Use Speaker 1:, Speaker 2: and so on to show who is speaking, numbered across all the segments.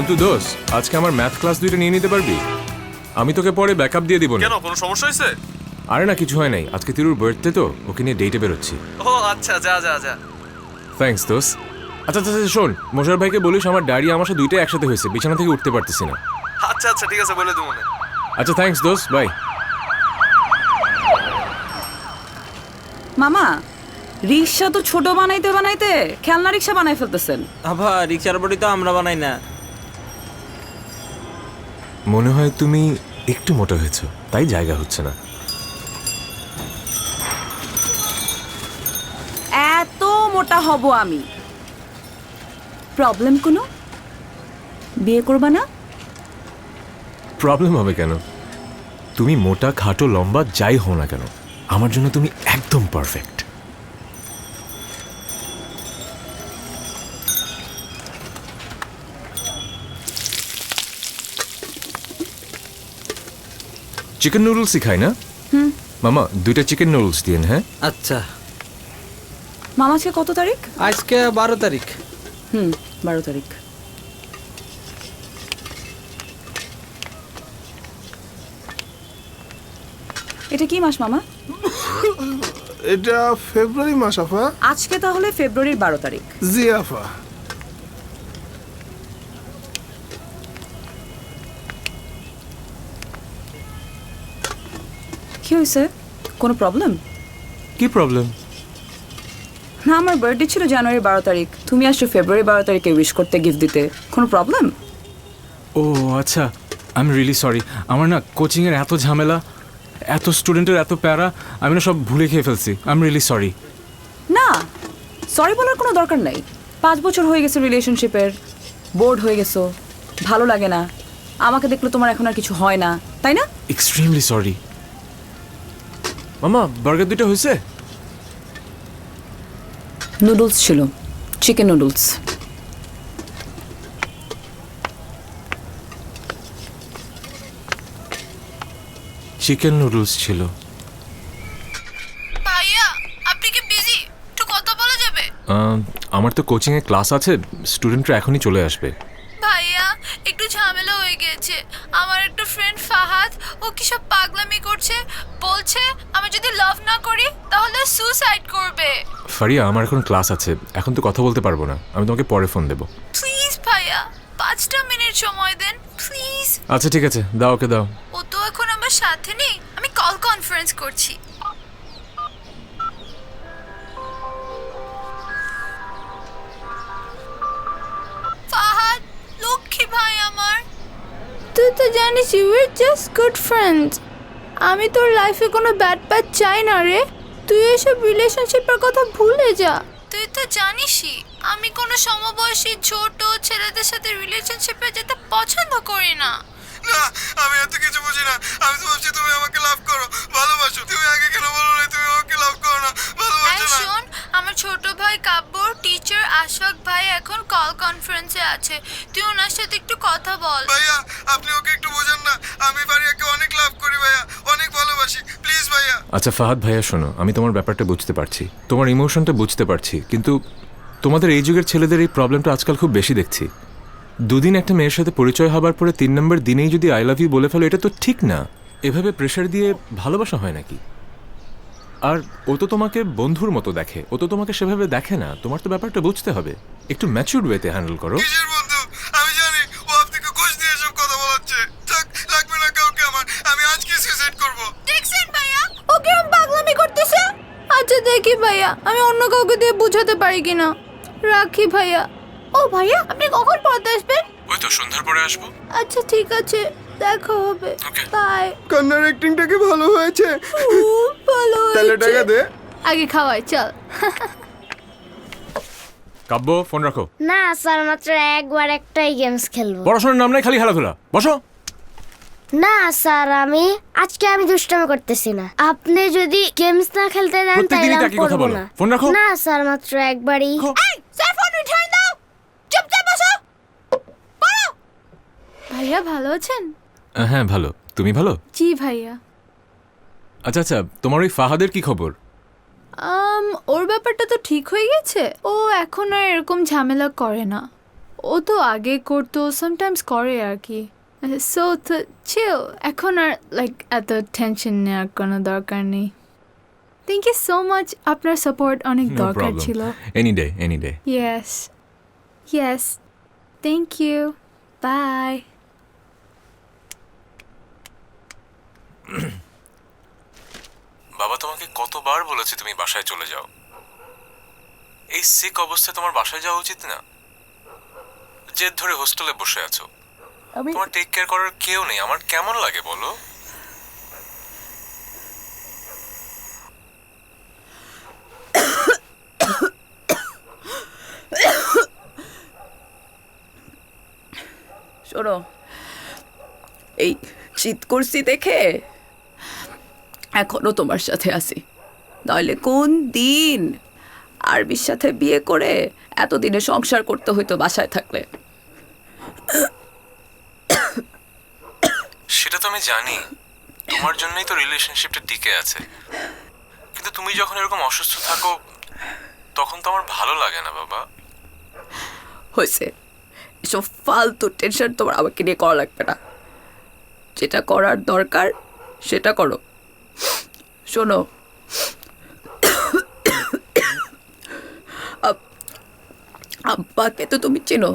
Speaker 1: বলতো দোষ, আজকে আমার ম্যাথ ক্লাস 2টা নিয়ে নিতে পারবি? আমি তোকে পরে ব্যাকআপ দিয়ে দিব না।
Speaker 2: কেন, কোনো সমস্যা হয়েছে?
Speaker 1: আরে না, কিছু হয় নাই। আজকে তিরুর বার্থডে তো, ওকে নিয়ে ডেটে বেরোচ্ছি।
Speaker 2: ও আচ্ছা, যা যা যা।
Speaker 1: থ্যাঙ্কস দোষ। আচ্ছা আচ্ছা আচ্ছা, শোন, মোশার ভাইকে বলিস আমার ডায়রি আমার সাথে 2টা একসাথে হয়েছে, বিছানা থেকে উঠতে পারতেছি না।
Speaker 2: আচ্ছা আচ্ছা, ঠিক আছে, বলে দেবো না।
Speaker 1: আচ্ছা থ্যাঙ্কস দোষ, বাই।
Speaker 3: মামা, রিক্সা তো ছোট বানাইতে বানাইতে খেলনা রিক্সা বানাই ফেলতেছেন।
Speaker 4: আভা, রিক্সার বডি তো আমরা বানাই না।
Speaker 1: মনে হয় তুমি একটু মোটা হয়েছো, তাই জায়গা হচ্ছে না।
Speaker 3: এত মোটা হব আমি? প্রবলেম কোনো? বিয়ে করবা না?
Speaker 1: প্রবলেম হবে কেন? তুমি মোটা, খাটো, লম্বা যাই হও না কেন, আমার জন্য তুমি একদম পারফেক্ট। চিকেন নুডলসই খাই না? মামা 2টা চিকেন নুডলস দিন। হ্যাঁ
Speaker 4: আচ্ছা।
Speaker 3: মামা আজকে কত তারিখ?
Speaker 4: আজকে 12 তারিখ।
Speaker 3: 12 তারিখ। এটা কি মাস মামা?
Speaker 5: এটা ফেব্রুয়ারি মাস আফা।
Speaker 3: আজকে তাহলে ফেব্রুয়ারির 12 তারিখ।
Speaker 5: জি আফা।
Speaker 3: কি হয়েছে? কোনো প্রবলেম?
Speaker 1: কি প্রবলেম?
Speaker 3: না, আমার বার্থডে ছিল জানুয়ারি 12 তারিখ, তুমি আসছো ফেব্রুয়ারি 12 তারিখে উইশ করতে, গিফট দিতে। কোনো প্রবলেম?
Speaker 1: ও আচ্ছা, আই এম রিয়েলি সরি। আমার না কোচিংয়ের এত ঝামেলা, এত স্টুডেন্টের এত প্যারা, আমি না সব ভুলে খেয়ে ফেলছি। I am really sorry.
Speaker 3: না, সরি বলার কোনো দরকার নাই। 5 বছর হয়ে গেছে রিলেশনশিপের, বোর্ড হয়ে গেছো, ভালো লাগে না, আমাকে দেখলে তোমার এখন আর কিছু হয় না, তাই না?
Speaker 1: Extremely sorry. মামা, বার্গার 2টা হয়েছে?
Speaker 3: নুডলস ছিল, চিকেন নুডলস।
Speaker 1: চিকেন নুডলস ছিল।
Speaker 6: ভাইয়া, আপনি কি বিজি? একটু কথা বলা যাবে?
Speaker 1: আমার তো কোচিংয়ে ক্লাস আছে, স্টুডেন্টরা এখনই চলে আসবে।
Speaker 6: ভাইয়া, একটু ঝামেলা হয়ে গেছে। আমার একটা ফ্রেন্ড ফাহাদ, ও কি সব পাগলামি করছে, বলছে আমি যদি লাভ না করি তাহলে সুসাইড করবে।
Speaker 1: ফারিয়া, আমার এখন ক্লাস আছে, এখন তো কথা বলতে পারবো না, আমি তোমাকে পরে ফোন দেবো।
Speaker 6: প্লিজ ভাইয়া, 5টা মিনিট সময় দেন প্লিজ।
Speaker 1: আচ্ছা ঠিক আছে, দাও ওকে দাও।
Speaker 6: ও তো এখন আমার সাথে নেই, আমি কল কনফারেন্স করছি। ফাহাদ, লক্ষ্মী ভাই আমার, তুই তো জানিস you are just good friends. আমি তোর লাইফে কোনো ব্যাড প্যাচ চাই না রে। তুই এসব রিলেশনশিপের কথা ভুলে যা। তুই তো জানিসই আমি কোনো সমবয়সী ছোট ছেলেদের সাথে রিলেশনশিপে যেতে পছন্দ করি না।
Speaker 5: না, আমি এত কিছু বুঝি না। আমি তো ভাবছি তুমি আমাকে লাভ করো, ভালোবাসো। তুমি আগে কেন বলো না তুমি আমাকে লাভ করো না, ভালোবাসো না?
Speaker 6: শোন, আমার ছোট ভাই কাব্যর টিচার আশফাক ভাই এখন কল কনফারেন্সে আছে, তুই ওনার সাথে একটু কথা বল।
Speaker 5: ভাইয়া, আপনি ওকে একটু বোঝান না। আমি ভারিয়াকে অনেক লাভ করি ভাইয়া, অনেক ভালোবাসি। প্লিজ ভাইয়া।
Speaker 1: আচ্ছা ফাহাদ ভাইয়া, শোনো, আমি তোমার ব্যাপারটা বুঝতে পারছি, তোমার ইমোশনটা বুঝতে পারছি, কিন্তু তোমাদের এই যুগের ছেলেদের এই প্রবলেমটা আজকাল খুব বেশি দেখছি। 2 দিন একটা মেয়ের সাথে পরিচয় হবার পরে 3 নম্বর দিনেই যদি আই লাভ ইউ বলে ফেলো, এটা তো ঠিক না। এভাবে প্রেশার দিয়ে ভালোবাসা হয় নাকি? আর ও তো তোমাকে বন্ধুর মতো দেখে, ও তো তোমাকে সেভাবে দেখে না। তোমার তো ব্যাপারটা বুঝতে হবে, একটু ম্যাচিউরড ওয়েতে হ্যান্ডেল করো।
Speaker 5: কিসের বন্ধু? আমি জানি ও আপনাকে ঘুষ দিয়ে সব কথা বলাচ্ছে। থাক, লাগবে না কাউকে আমার। আমি আজকে সুইসাইড করব।
Speaker 6: দেখছেন ভাইয়া, ও কিরম পাগলামি করতেছে। আচ্ছা দেখি ভাইয়া, আমি অন্য কাউকে দিয়ে বুঝাতে পারি কিনা। রাখি ভাইয়া। ও ভাইয়া, আপনি কখন পড়তে আসবেন?
Speaker 1: ওই তো সন্ধ্যার পরে আসবো।
Speaker 6: আচ্ছা ঠিক আছে, দেখা হবে। বাই।
Speaker 5: কান্নার অ্যাক্টিংটা কি ভালো হয়েছে?
Speaker 6: খুব ভালো
Speaker 5: তাহলে টাকা দে।
Speaker 6: আগে খাওয়াই চল।
Speaker 1: কাব্য, ফোন রাখো।
Speaker 7: না স্যার, মাত্র একবার একটাই গেমস খেলবো।
Speaker 1: পড়াশোনার নাম নাই, খালি খেলাধুলা। বসো।
Speaker 7: না স্যার, আজকে আমি দুষ্টামি করতেছি না। আপনি যদি গেমস না খেলতে দেন তাহলে
Speaker 1: প্রত্যেকদিনই
Speaker 7: আমি
Speaker 1: একই কথা
Speaker 7: পড়বো
Speaker 1: বলো।
Speaker 7: না।
Speaker 1: ফোন রাখো।
Speaker 7: না স্যার, মাত্র একবারই।
Speaker 6: এই, স্যার ফোন রিটার্ন দাও। চুপচাপ বসো। পড়ো। ভাইয়া ভালো আছেন?
Speaker 1: হ্যাঁ ভালো, তুমি ভালো?
Speaker 6: জি ভাইয়া।
Speaker 1: আচ্ছা আচ্ছা, তোমার ওই ফাহাদের কি খবর?
Speaker 6: ওর ব্যাপারটা তো ঠিক হয়ে গেছে। ও এখন আর এরকম ঝামেলা করে না। ও ও তো আগে করতো, সামটাইমস করে আর কি। সো তো চিল, এখন আর লাইক এত টেনশন নেওয়ার কোনো দরকার নেই। থ্যাংক ইউ সো মাচ, আপনার সাপোর্ট অনেক
Speaker 1: নো
Speaker 6: দরকার
Speaker 1: প্রবলেম,
Speaker 6: ছিল।
Speaker 1: Any day any day.
Speaker 6: Yes yes, thank you, bye.
Speaker 1: বাবা তোমাকে কতবার বলেছে তুমি বাসায় চলে যাও? এই সিক অবস্থায় তোমার বাসায় যাওয়া উচিত না। জেদ ধরে হোস্টেলে বসে আছো, তোমার টেক কেয়ার করার কেউ নেই। আমার কেমন লাগে বলো?
Speaker 3: শোনো, এই শীত করছি দেখে এখনো তোমার সাথে আছি, নইলে কোন দিন আরবির সাথে বিয়ে করে এতদিনে সংসার করতে হইতো বাসায় থাকলে।
Speaker 1: সেটা তো আমি জানি, তোমার জন্যই তো রিলেশনশিপটা টিকে আছে। কিন্তু তুমি যখন এরকম অসুস্থ থাকো তখন তো আমার ভালো লাগে না বাবা।
Speaker 3: হয়েছে, এসব ফালতু টেনশন তোমার আমাকে নিয়ে করা লাগবে না। যেটা করার দরকার সেটা করো। শোনো, আব্বাকে তো তুমি চেনো,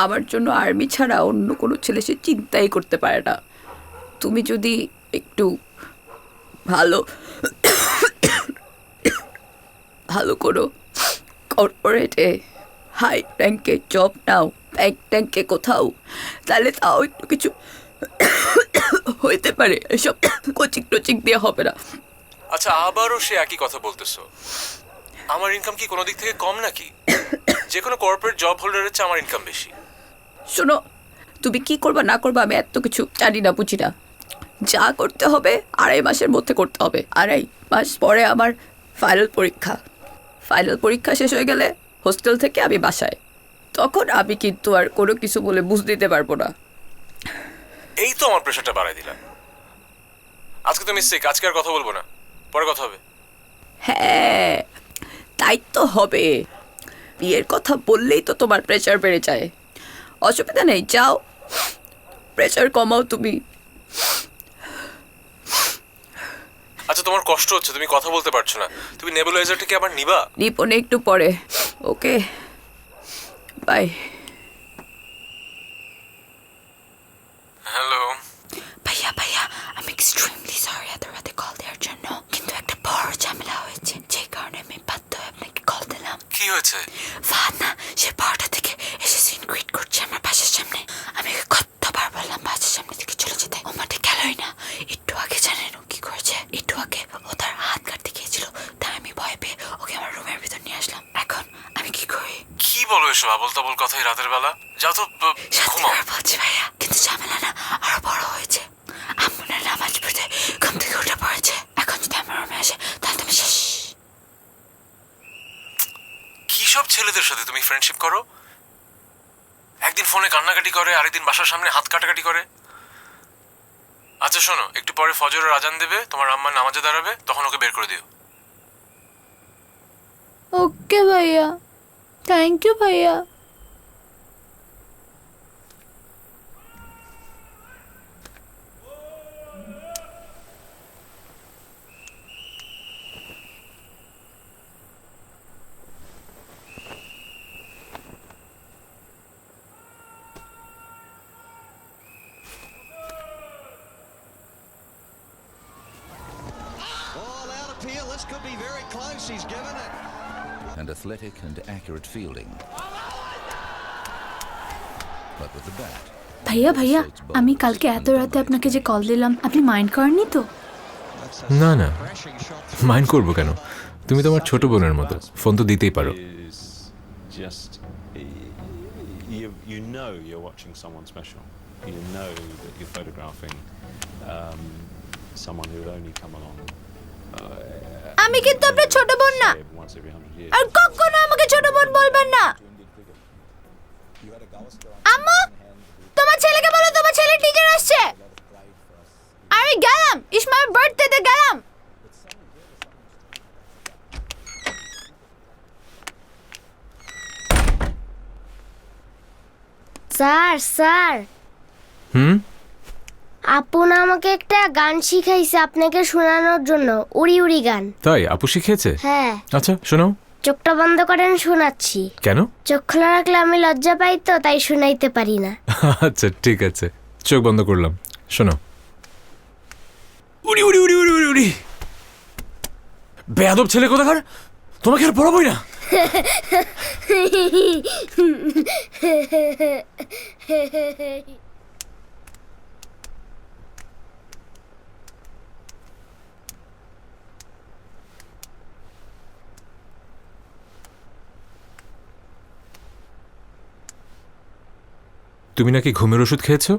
Speaker 3: আমার জন্য আর্মি ছাড়া অন্য কোনো ছেলে সে চিন্তাই করতে পারে না। তুমি যদি একটু ভালো ভালো করো, কর্পোরেটে হাই র্যাঙ্কে জব নাও, ব্যাংক ট্যাঙ্কে কোথাও, তাহলে তাও একটু কিছু হইতে পারে। এসব কোচিং টোচিং দিয়ে হবে না।
Speaker 1: আচ্ছা, আবারও সে একই কথা বলতেছো। আমার ইনকাম কি কোনো দিক থেকে কম নাকি? যে কোনো কর্পোরেট জব হোল্ডারের চেয়ে আমার ইনকাম বেশি।
Speaker 3: শোনো, তুমি কি করবা না করবা আমি এত কিছু জানি না, বুঝি না। যা করতে হবে 2.5 মাসের মধ্যে করতে হবে। 2.5 মাস পরে আমার ফাইনাল পরীক্ষা। ফাইনাল পরীক্ষা শেষ হয়ে গেলে হোস্টেল থেকে আমি বাসায়, তখন আমি কিন্তু আর কোনো কিছু বলে বুঝ দিতে পারবো না।
Speaker 1: এই তো আমার প্রেশারটা বাড়াই দিলাম। আজকে তুমি সিক, আজকে আর কথা বলবো না, পরে কথা হবে।
Speaker 3: হ্যাঁ, তাই তো হবে। বিয়ের কথা বললেই তো তোমার প্রেশার বেড়ে যায়। অসুবিধা নেই, যাও প্রেশার কমাও তুমি।
Speaker 1: আচ্ছা, তোমার কষ্ট হচ্ছে, তুমি কথা বলতে পারছো না, তুমি নেবুলাইজারটা কি আবার নিবা?
Speaker 3: নিপনে একটু পরে। ওকে, বাই।
Speaker 1: হ্যালো
Speaker 8: ভাইয়া ভাইয়া, আমি এক্সট্রিমলি সরি এত রাতে কল দেওয়ার জন্য, কিন্তু একটা বড় ঝামেলা হয়েছে, যে কারণে আমি বাধ্য হয়ে আপনাকে কল দিলাম।
Speaker 1: কি হয়েছে?
Speaker 8: ফাহাদ না, সে বারোটা থেকে এসে সিন ক্রিয়েট করছে আমার বাসার সামনে। আমি ওকে কতবার বললাম বাসার সামনে থেকে চলে যেতে, ও মাঠে গেলই না। একটু আগে জানেন ও কি করেছে? একটু আগে ও তার হাত কাটতে গিয়েছিল, তাই আমি ভয় পেয়ে ওকে আমার রুমের ভিতর নিয়ে আসলাম। এখন আমি কি করি?
Speaker 1: কি বলো এসব আবল তাবল কথাই রাতের বেলা? যাও তো
Speaker 8: সত্যি
Speaker 1: ঘুমাও।
Speaker 8: করে বলছি ভাইয়া, কিন্তু ঝামেলা না আরো বড় হয়েছে। আম্মুনের নামাজ পড়তে ঘুম থেকে উঠে পড়েছে। এখন যদি আমার রুমে আসে তাহলে তুমি শেষ।
Speaker 1: কি সব ছেলেদের সাথে তুমি ফ্রেন্ডশিপ করো? একদিন ফোনে কান্নাকাটি করে, আরেকদিন বাসার সামনে হাত কাটাকাটি করে। আচ্ছা শোনো, একটু পরে ফজরের আজান দেবে, তোমার আম্মা নামাজে দাঁড়াবে, তখন ওকে বের করে দিও।
Speaker 6: ওকে ভাইয়া, থ্যাংক ইউ ভাইয়া।
Speaker 9: All out appeal. This could be very close. He's given it.
Speaker 10: And athletic and accurate fielding. But with the bat,
Speaker 6: ভাইয়া ভাইয়া, আমি কালকে এত রাতে আপনাকে যে কল দিলাম, আপনি মাইন্ড করেননি তো?
Speaker 1: না না, মাইন্ড করবো কেন? তুমি তোমার ছোট বোনের মতো, ফোন তো দিতেই পারো।
Speaker 11: is just you know you're watching someone special. You know that you're photographing someone who would only come along
Speaker 6: আমি কিন্তু আপনার ছোট বোন না,
Speaker 11: once every 100 years.
Speaker 6: আর কখনো আমাকে ছোট বোন বলবেন না। আম্মু, তোমার ছেলেকে বলো তোমার ছেলে টিচার আসছে। আমি গেলাম, ইসমাইল বার্থডেতে গেলাম।
Speaker 7: স্যার স্যার
Speaker 1: হুম?
Speaker 7: আপু না আমাকে একটা গান শিখাইছে আপনাকে শোনানোর জন্য, উড়ি উড়ি গান।
Speaker 1: তাই আপু শিখিয়েছে?
Speaker 7: হ্যাঁ।
Speaker 1: আচ্ছা শোনাও।
Speaker 7: চোখটা বন্ধ করেন, শোনাচ্ছি।
Speaker 1: কেন?
Speaker 7: চোখ খোলা রাখলে আমি লজ্জা পাই তো, তাই শোনাইতে পারি না।
Speaker 1: আচ্ছা ঠিক আছে, চোখ বন্ধ করলাম, শোনো। উড়ি উড়ি উড়ি উড়ি উড়ি উড়ি। বেয়াদব ছেলে কোথাকার, তোমাকে আর পড়াবোই না। তুমি নাকি ঘুমের ওষুধ খেয়েছো?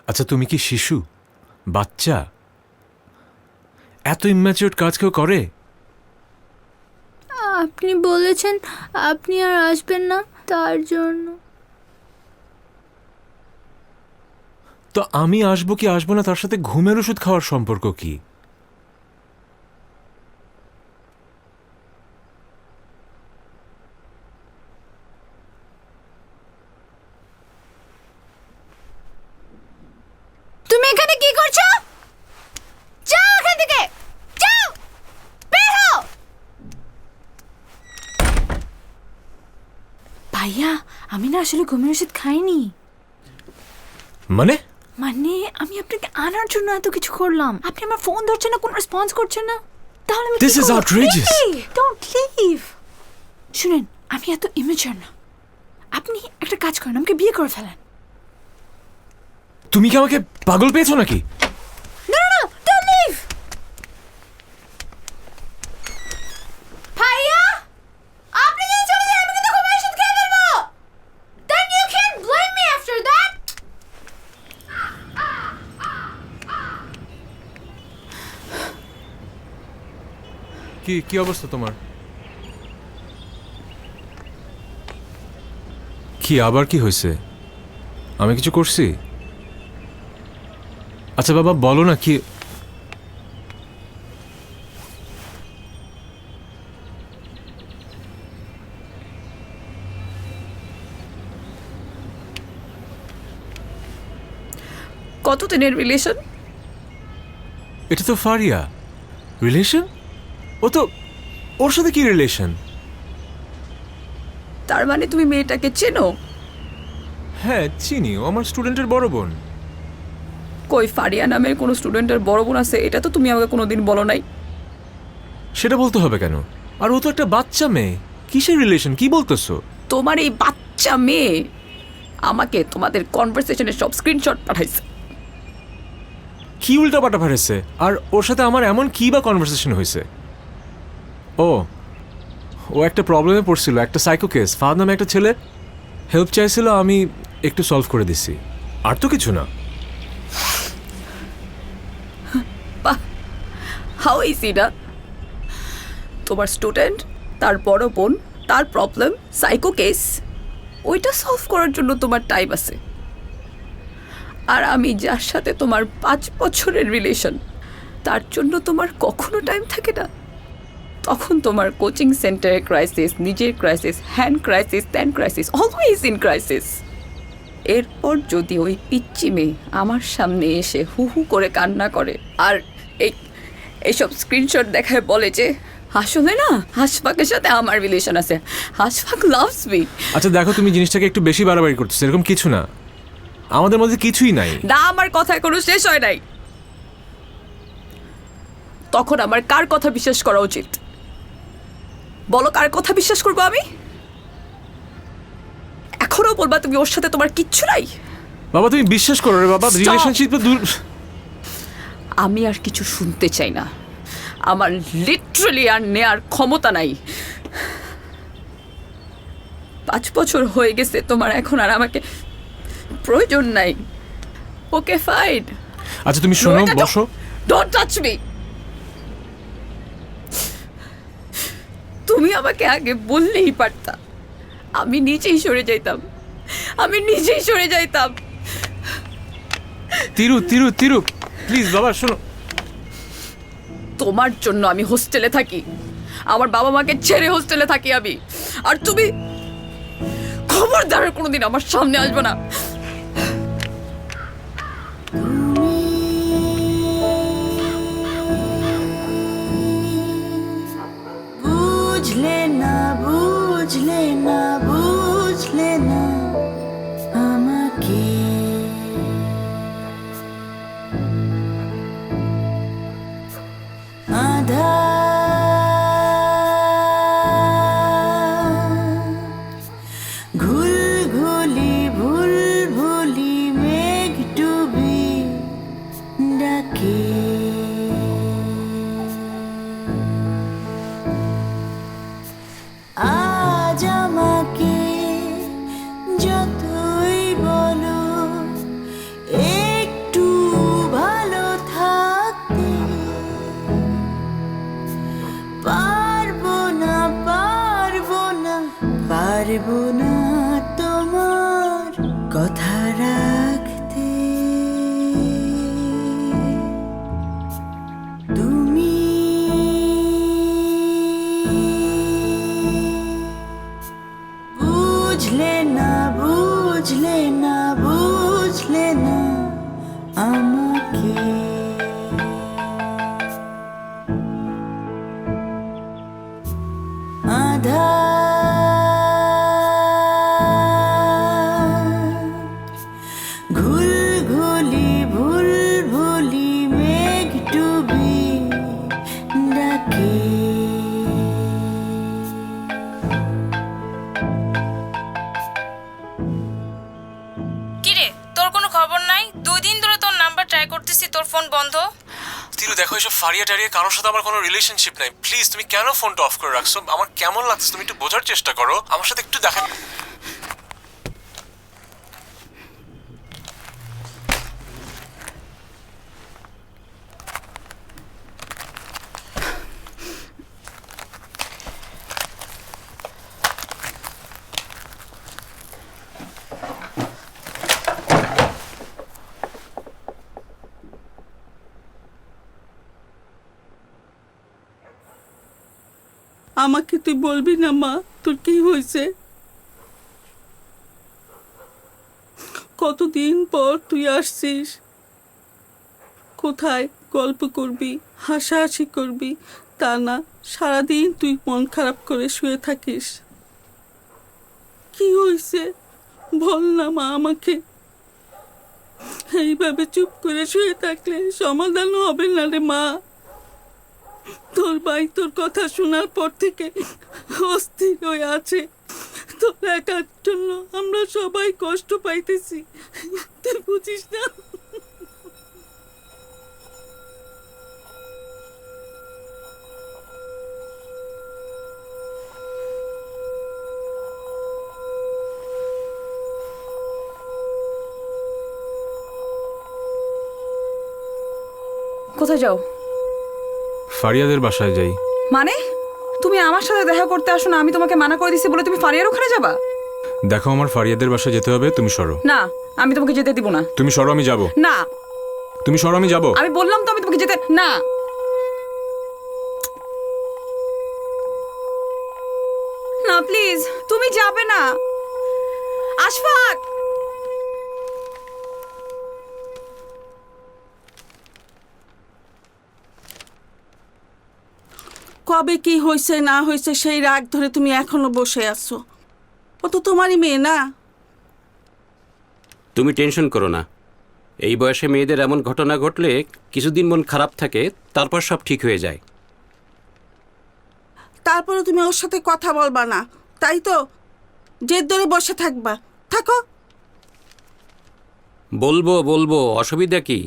Speaker 1: আচ্ছা তুমি কি শিশু, বাচ্চা? এত ইম্যাচিউরড কাজ কেউ করে?
Speaker 6: আপনি বলেছেন আপনি আর আসবেন না, তার জন্য।
Speaker 1: তো আমি আসবো কি আসবো না তার সাথে ঘুমের ওষুধ খাওয়ার সম্পর্ক কি?
Speaker 6: তুমি এখানে কি করছো? যাও এখান থেকে, যাও, বের হও। ভাইয়া, আমি না আসলে ঘুমের ওষুধ খাইনি।
Speaker 1: মানে?
Speaker 6: মানে আমি আপনাকে আনার জন্য এত কিছু করলাম, আপনি আমার ফোন ধরছেন না, কোনো রেসপন্স করছেন না, তাহলে আমি
Speaker 1: This is outrageous.
Speaker 6: Don't leave. শুনেন, আমি এত ইমেচার না, আপনি একটা কাজ করেন, আমাকে বিয়ে করে ফেলেন।
Speaker 1: তুমি কি আমাকে পাগল পেয়েছো নাকি?
Speaker 6: No, no, no, don't leave. ভাইয়া, আপনি যদি চলে যান আমি কিন্তু ঘুমের ওষুধ খেয়ে ফেলবো। Then you can't blame me after that.
Speaker 1: কি কি অবস্থা তোমার? কি আবার কি হয়েছে? আমি কিছু করছি? আচ্ছা বাবা বলো না কি।
Speaker 3: কতদিনের রিলেশন?
Speaker 1: এটা তো ফারিয়া। রিলেশন? ও তো, ওর সাথে কি রিলেশন?
Speaker 3: তার মানে তুমি মেয়েটাকে চেনো?
Speaker 1: হ্যাঁ চিনি, ও আমার স্টুডেন্টের বড় বোন।
Speaker 3: কই ফারিয়া নামের কোনো স্টুডেন্টের বড় বোন আছে? এটা তো তুমি আমাকে কোনোদিন বলো নাই।
Speaker 1: সেটা বলতে হবে কেন? আর ও তো একটা বাচ্চা মেয়ে, কিসের রিলেশন কি বলতেছো?
Speaker 3: তোমার এই বাচ্চা মেয়ে আমাকে তোমাদের কনভারসেশনের সব স্ক্রিনশট পাঠাইছে।
Speaker 1: কি উল্টা পাটা ফারেছে? আর ওর সাথে আমার এমন কি বা কনভারসেশন হয়েছে? ও ও একটা প্রবলেমে পড়ছিল, একটা সাইকো কেস। ফাহাদ নামে একটা ছেলে হেল্প চাইছিল, আমি একটু সলভ করে দিছি, আর তো কিছু না।
Speaker 3: হাউ ইজি না? তোমার স্টুডেন্ট, তার বড় বোন, তার প্রবলেম, সাইকো কেস, ওইটা সলভ করার জন্য তোমার টাইম আছে। আর আমি যার সাথে তোমার 5 বছরের রিলেশন, তার জন্য তোমার কখনো টাইম থাকে না। তখন তোমার কোচিং সেন্টারে ক্রাইসিস, নিজের ক্রাইসিস, হ্যান্ড ক্রাইসিস, ত্যান ক্রাইসিস, অলওয়েজ ইন ক্রাইসিস। এরপর যদি ওই পিচ্চি মেয়ে আমার সামনে এসে হু হু করে কান্না করে আর এইসব স্ক্রিনশট দেখায় বলে যে আসলে না হাসফাকের সাথে আমার রিলেশন আছে, হাসফাক লাভস মি।
Speaker 1: আচ্ছা দেখো, তুমি জিনিসটাকে একটু বেশি বাড়াবাড়ি করতেছো। এরকম কিছু না, আমাদের মধ্যে কিছুই নাই।
Speaker 3: না, আমার কথা এখনো শেষ হয় নাই। তখন আমার কার কথা বিশ্বাস করা উচিত? বলো, কার কথা বিশ্বাস করবো আমি? এখনো বলবা তুমি ওর সাথে তোমার কিচ্ছু নাই?
Speaker 1: বাবা তুমি বিশ্বাস করো রে বাবা, রিলেশনশিপে দূর।
Speaker 3: আমি আর কিছু শুনতে চাই না, আমার লিটারালি আর নেয়ার ক্ষমতা নাই। 5 বছর হয়ে গেছে তোমার, এখন আর আমাকে প্রয়োজন নাই। Okay fine.
Speaker 1: আচ্ছা তুমি শোনো, বসো।
Speaker 3: Don't touch me. তুমি আমাকে আগে বললেই পারতা, আমি নিজেই সরে যাইতাম, আমি নিজেই সরে যাইতাম।
Speaker 1: তিরু তিরু তিরু প্লিজ বাবা শোনো।
Speaker 3: তোমার জন্য আমি হোস্টেলে থাকি, আমার বাবা মাকে ছেড়ে হোস্টেলে থাকি আমি, আর তুমি খবরদার কোনোদিন আমার সামনে আসবে না।
Speaker 8: বুঝলে না বুঝলে না বুঝলে না আমাকে, ঘুল ঘুলি ভুল ভুলি মেঘ ডুবি ডাকে, আজ আমাকে যতই বলো একটু ভালো থাকতে, পারবো না পারবো না পারবো না তোমার কথা রাখতে। তুমি বুঝলে না বুঝলে না বুঝলে না আমাকে, ঘুল ঘুলি ভুল ভুলি মেঘ ডুবি ডাকে।
Speaker 6: কিরে, তোর কোনো খবর নাই? 2 দিন ধরে তোর নাম্বার ট্রাই করতেছি, তোর ফোন বন্ধ।
Speaker 1: তিরু দেখো এসব ফারিয়া টারিয়া কারোর সাথে আমার কোনো রিলেশনশিপ নাই, প্লিজ তুমি কেন ফোনটা অফ করে রাখছো? আমার কেমন লাগছে তুমি একটু বোঝার চেষ্টা করো, আমার সাথে একটু দেখা।
Speaker 8: আমাকে তুই বলবি না মা, তোর কি হয়েছে? কতদিন পর তুই আসছিস, কোথায় গল্প করবি হাসাহাসি করবি, তা না সারাদিন তুই মন খারাপ করে শুয়ে থাকিস। কি হয়েছে বল না মা আমাকে। এইভাবে চুপ করে শুয়ে থাকলে সমাধান হবে না রে মা। তোর ভাই তোর কথা শোনার পর থেকে অস্থির হয়ে আছে, তোর একার জন্য আমরা সবাই কষ্ট পাইতেছি, তুই বুঝিস না।
Speaker 3: কোথায় যাও?
Speaker 1: ফারিয়াদের বাসায় যাই।
Speaker 3: মানে তুমি আমার সাথে দেখা করতে আসো না, আমি তোমাকে মানা করে দিছি বলে তুমি ফারিয়ার ওখানে যাবা?
Speaker 1: দেখো আমার ফারিয়াদের বাসায় যেতে হবে, তুমি সরো।
Speaker 3: না, আমি তোমাকে যেতে দিব না।
Speaker 1: তুমি সরো, আমি যাব।
Speaker 3: না,
Speaker 1: তুমি সরো, আমি যাব।
Speaker 3: আমি বললাম তো আমি তোমাকে যেতে না। না প্লিজ, তুমি যাবে না। আশফাক,
Speaker 8: কবে কি হয়েছে না হয়েছে সেই রাগ ধরে তুমি এখনো বসে আছো। ও তো তোমারই মেয়ে না।
Speaker 12: তুমি টেনশন করো না, এই বয়সে মেয়েদের এমন ঘটনা ঘটলে কিছুদিন মন খারাপ থাকে, তারপর সব ঠিক হয়ে যায়।
Speaker 8: তারপরে তুমি ওর সাথে কথা বলবা না, তাই তো জেদ ধরে বসে থাকবা। থাকো।
Speaker 12: বলবো বলবো, অসুবিধা কি?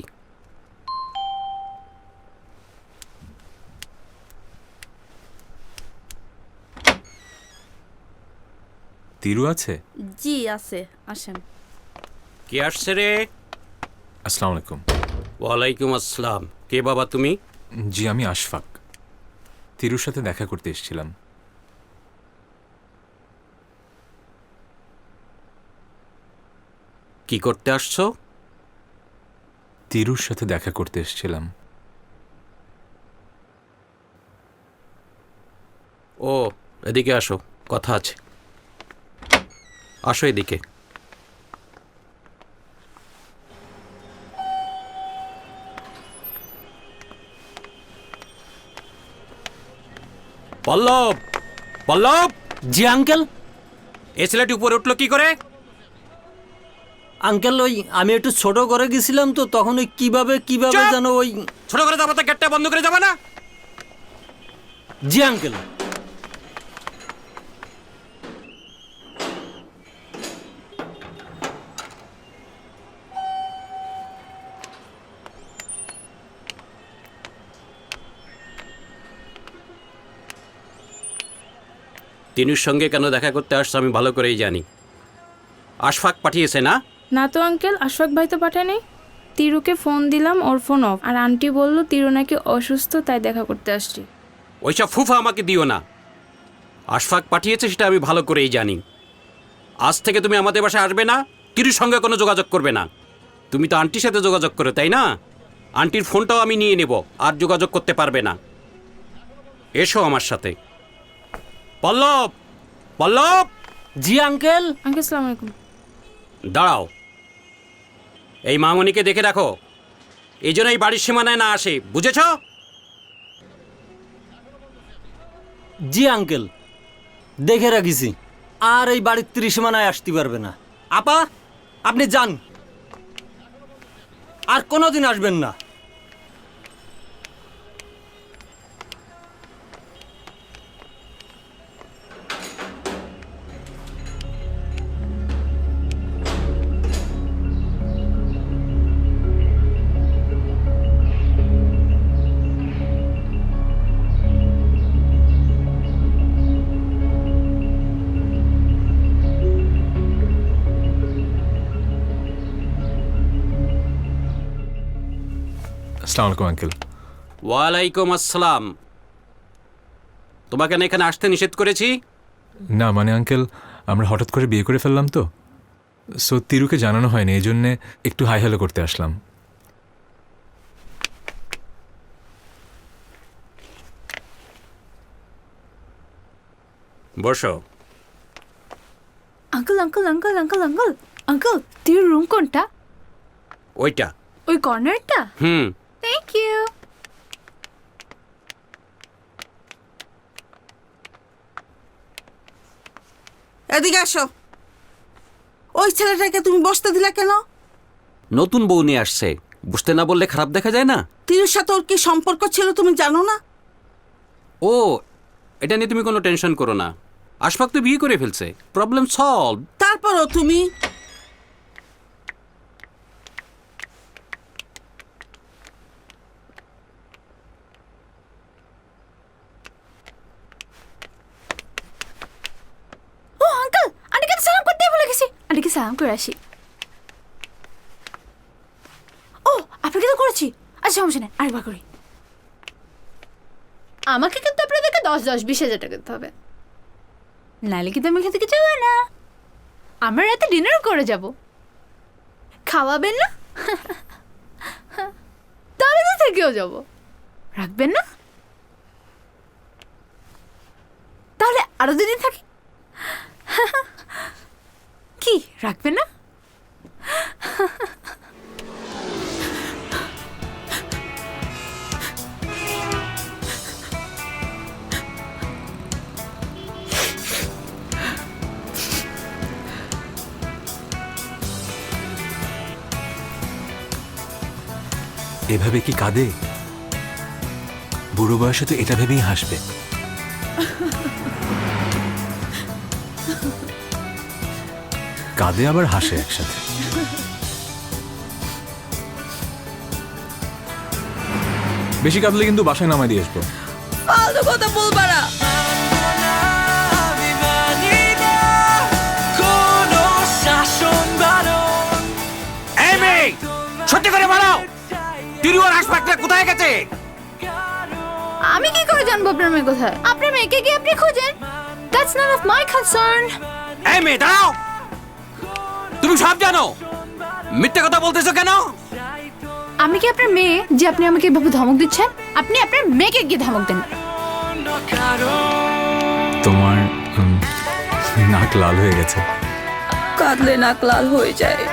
Speaker 1: তিরু আছে?
Speaker 6: জি আছে, আসেন।
Speaker 12: কে আসছে রে?
Speaker 1: আসসালামু আলাইকুম।
Speaker 12: ওয়ালাইকুম আসসালাম। কে বাবা তুমি?
Speaker 1: জি আমি আশফাক, তিরুর সাথে দেখা করতে এসেছিলাম।
Speaker 12: কি করতে আসছো?
Speaker 1: তিরুর সাথে দেখা করতে এসেছিলাম।
Speaker 12: ও এদিকে আসো, কথা আছে। আসো এদিকে। পল্লব, পল্লব।
Speaker 4: জি আঙ্কেল।
Speaker 12: এই ছেলেটি উপরে উঠলো কি করে?
Speaker 4: আঙ্কেল ওই আমি একটু ছোট করে গেছিলাম তো, তখন ওই কিভাবে
Speaker 12: চুপ!
Speaker 4: যেন ওই।
Speaker 12: ছোট করে যাবো তো গেটটা বন্ধ করে যাবে না?
Speaker 4: জি আঙ্কেল।
Speaker 12: তিনুর সঙ্গে কেন দেখা করতে আসছো আমি ভালো করেই জানি। আশফাক পাঠিয়েছে না?
Speaker 6: না তো আঙ্কেল, আশফাক ভাই তো পাঠায়নি। তিরুকে ফোন দিলাম, ওর ফোন অফ। আর আন্টি বলল তিরু নাকি অসুস্থ, তাই দেখা করতে আসছি।
Speaker 12: ওইসব ফুফা আমাকে দিও না। আশফাক পাঠিয়েছে সেটা আমি ভালো করেই জানি। আজ থেকে তুমি আমাদের বাসায় আসবে না, তিরুর সঙ্গে কোনো যোগাযোগ করবে না। তুমি তো আন্টির সাথে যোগাযোগ করো, তাই না? আন্টির ফোনটাও আমি নিয়ে নেব, আর যোগাযোগ করতে পারবে না। এসো আমার সাথে। পল্লব, পল্লব।
Speaker 4: জি আঙ্কেল।
Speaker 6: আঙ্কেল আসসালামু আলাইকুম।
Speaker 12: দাঁড়াও, এই মামনিকে দেখে রাখো, এই জন্য এই বাড়ির সীমানায় না আসে, বুঝেছ?
Speaker 4: জি আঙ্কেল, দেখে রাখিছি। আর এই বাড়ির ত্রিসীমানায় আসতে পারবে না। আপা আপনি যান, আর কোনোদিন আসবেন না।
Speaker 1: আসসালামু আলাইকুম আঙ্কেল।
Speaker 12: ওয়ালাইকুম আসসালাম। তোমাকে না এখানে আসতে নিষেধ করেছি?
Speaker 1: না মানে আঙ্কেল, আমরা হঠাৎ করে বিয়ে করে ফেললাম তো, সো তিরুকে জানানো হয়নি, এই জন্যে একটু হাই হ্যালো করতে আসলাম।
Speaker 12: বসো।
Speaker 6: Uncle uncle uncle uncle uncle uncle, তিরুর রুম কোনটা?
Speaker 12: ওইটা।
Speaker 6: ওই কর্নারটা?
Speaker 12: হুম।
Speaker 6: Thank you.
Speaker 13: এদিকে আসো। ওই ছেলেটাকে তুমি বসতে দিলে কেন?
Speaker 12: নতুন বউ নিয়ে আসছে, বুঝতে না বললে খারাপ দেখা যায় না?
Speaker 13: তিরুর সাথে ওর কি সম্পর্ক ছিল তুমি জানো না?
Speaker 12: ও, এটা নিয়ে তুমি কোনো টেনশন করো না। আশফাক তো বিয়ে করে ফেলছে, প্রবলেম সলভ।
Speaker 13: তারপরও তুমি
Speaker 6: ও আঙ্কেল, আন্টিকে তো সালাম করতে ভুলে গেছি। আন্টিকে সালাম করে আসি। ও আপনাকে তো করেছি। আচ্ছা সমস্যা নেই, আরেকবার করি। আমাকে কিন্তু আপনাদেরকে 10-20 হাজার টাকা দিতে হবে, নাহলে কিন্তু আমি এখান থেকে যাবো না। আমরা রাতে ডিনার করে যাব। খাওয়াবেন না? তাহলে তো থেকেও যাব। রাখবেন না? তাহলে আরো 2 দিন থাকি। কি রাখবেন না?
Speaker 1: এভাবে কি কাঁদে? বুড়ো বয়সে তো এটা ভেবেই হাসবে। কাঁদে আবার হাসে একসাথে। বেশি কাঁদলে কিন্তু বাসায় নামাই দিয়ে আসবো।
Speaker 3: ফালতু কথা বলবা না।
Speaker 12: সত্যি করে বলো, তিরু আর আশফাকটা কোথায় গেছে?
Speaker 6: আমি কি করে জানবো আপনার মেয়ে কোথায়? আপনার মেয়েকে কি আপনি খোঁজেন? That's none of my concern.
Speaker 12: এই মেয়ে দাঁড়াও, তুমি সব জানো, মিথ্যে কথা বলতেছো কেন?
Speaker 6: আমি কি আপনার মেয়ে যে আপনি আমাকে এভাবে ধমক দিচ্ছেন? আপনি আপনার মেয়েকে গিয়ে ধমক দেন।
Speaker 1: তোমার নাক লাল হয়ে গেছে।
Speaker 3: কাঁদলে নাক লাল হয়ে যায়।